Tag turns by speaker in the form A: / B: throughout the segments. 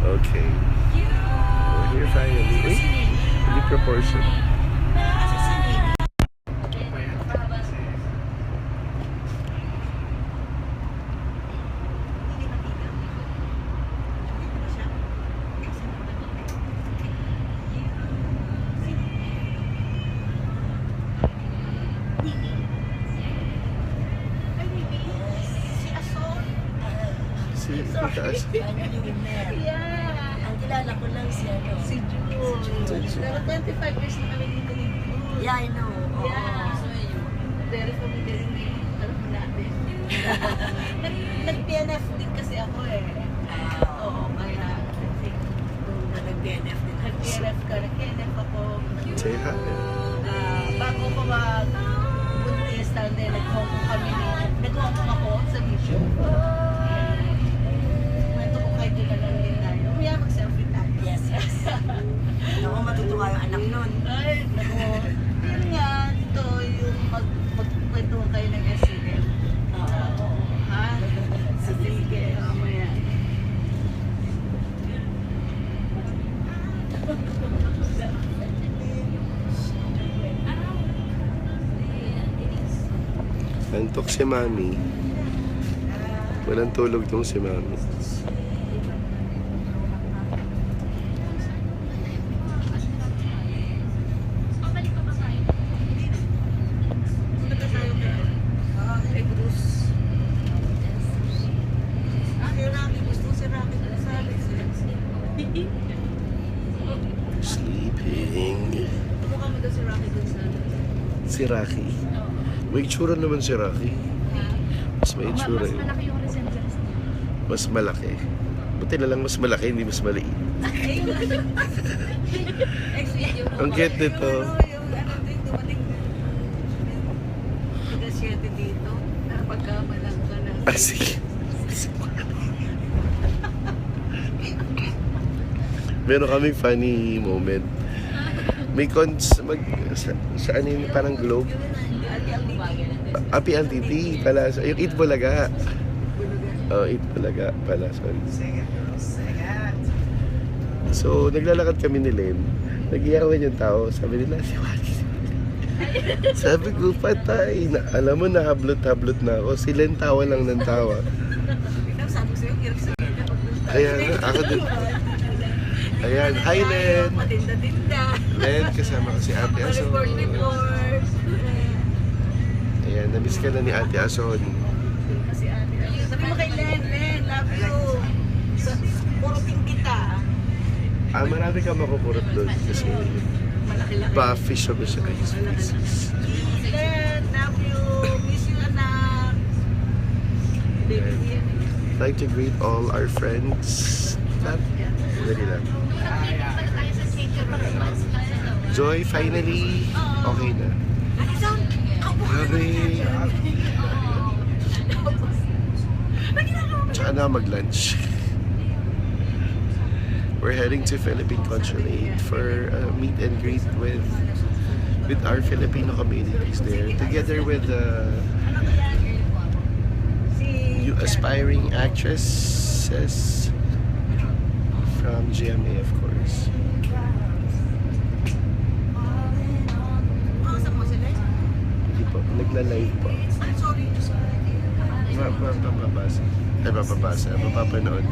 A: Okay. We're here finally. Uy, hindi proportion. Taas.
B: Yeah. Ang kilala ko lang si June. Pero 25 years na kami dito dito. Yeah, I know. Yeah. Very familiar yung alam natin. Nag-PNF din kasi ako eh. Oo, kaya nag-PNF din. Nag-PNF ako.
A: Say hi.
B: Bago ko mag-buntis, nag-home kami. Nag-home ako sa mission. Yes. Ako matutuwa yung anak nun. Ay, naku. Yun nga, ito yung magkwentuhan kayo ng SCM. Oo. Ha? Sige, mamaya.
A: Antok si Mami. Walang tulog tong si Mami. Sleeping. Si Rocky. May itsura naman si Rocky. Mas may itsura yun.
C: Mas malaki yung resemblance niya.
A: Mas malaki. Buti na lang mas malaki, hindi mas maliit. Ang cute nito.
B: Yung ano din, dumating Siete dito. Napagkamalang ka na.
A: Sige. Meron kami funny moment. May sa ano yun, parang globe. Api Antiti pala. Yung Eat Bulaga. Oh, Eat Bulaga pala. Sorry. So, naglalakad kami ni Len. Nag-iyawan yung tao. Sabi nila, si Wally. Sabi ko, patay. Alam mo, nahablot-hablot na ako. Si Len tawa lang ng tawa. Kaya nga, ako din. Ayan, hi Len! Len, kasama ko si Ate Ason. Ayan, namiss ka na ni Ate Ason.
B: Sabi mo kay Len, love you. Purutin kita.
A: Marami ka makupurot doon kasi buffy siya ba siya kay Jesus.
B: Len, love you. Miss you, anak.
A: I'd like to greet all our friends. Dali lang. Joy, finally, okay na. Grabe. Tsaka na mag-lunch. We're heading to Philippine Consulate for a meet and greet with our Filipino communities there, together with aspiring actresses from GMA, of course. Hindi po, nagla-live po. Mapapanood.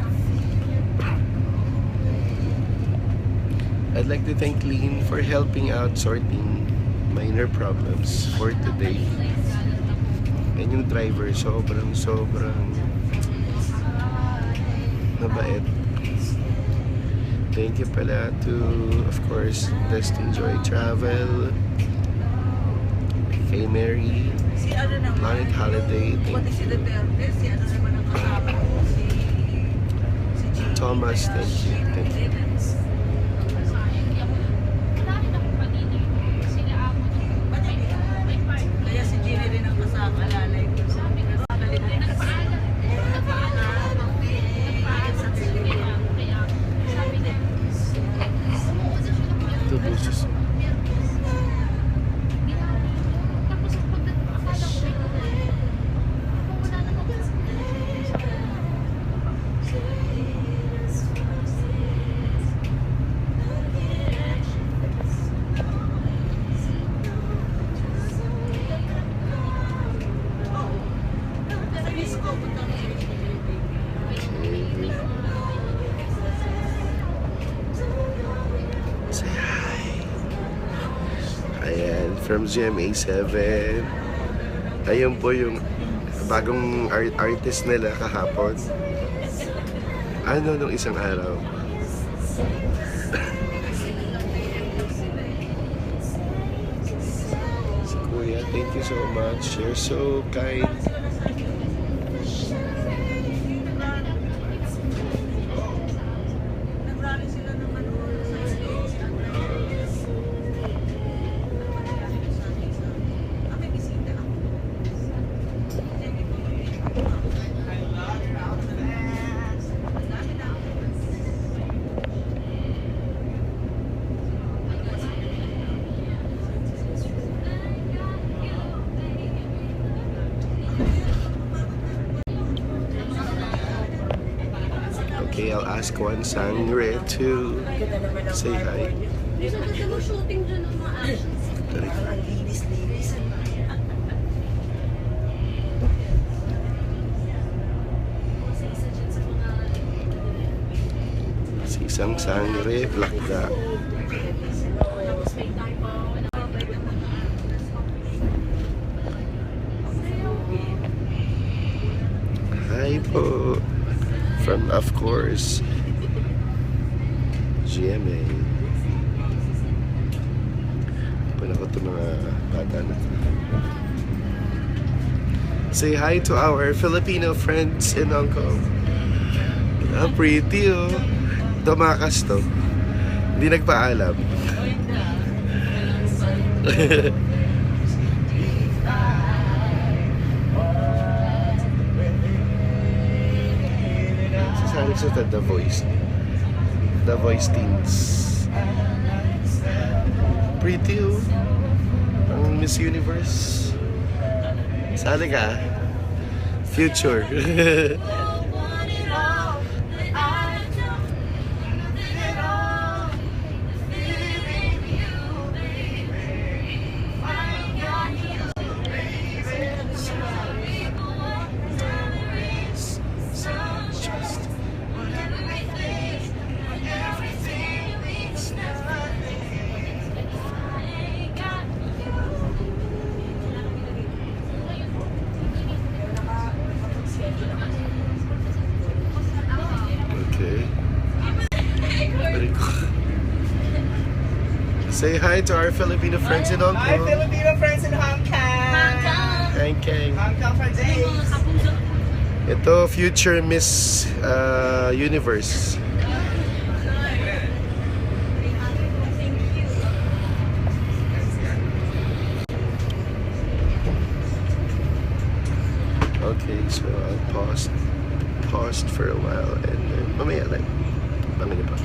A: I'd like to thank Lean for helping out sorting minor problems for today. And yung driver, sobrang mabait. Thank you pala to, of course, Destin Joy Travel, kay Mary, Planet Holiday, thank you. Thomas, thank you.
B: Kaya si Gina rin ang kasama, alalay ko.
A: Ito busos. from GMA7. Ayun po yung bagong artist nila kahapon. Ano nung isang araw? Si Kuya, thank you so much. You're so kind.
B: Nagrally sila naman sa stage. May bisita ako.
A: Okay, I'll ask one sangre to say hi.
C: Gusto mo shooting dyan ng mga actions.
B: Ang linis-linis.
C: Isa dyan sa mga...
A: Si isang sangre, plakda.
C: Tapos may time pa.
A: Hi po. From, of course, GMA. Pala ko itong mga bata na. Say hi to our Filipino friends in Hong Kong. Ah, pretty oh. Tumakas to. Hindi nagpaalam. Sasali sa The Voice. The Voice Teens. Pretty oh. Ang Miss Universe. Sali ka. Future. Okay. Very cool. Say hi to our Filipino friends in Hong
D: Hi,
A: Kong.
D: Filipino friends in Hong Kong!
A: Hong Kong.
D: Hong Kong for days!
A: Ito, future Miss Universe. Okay, so I'll pause for a while and then mamaya lang. Mamaya pa.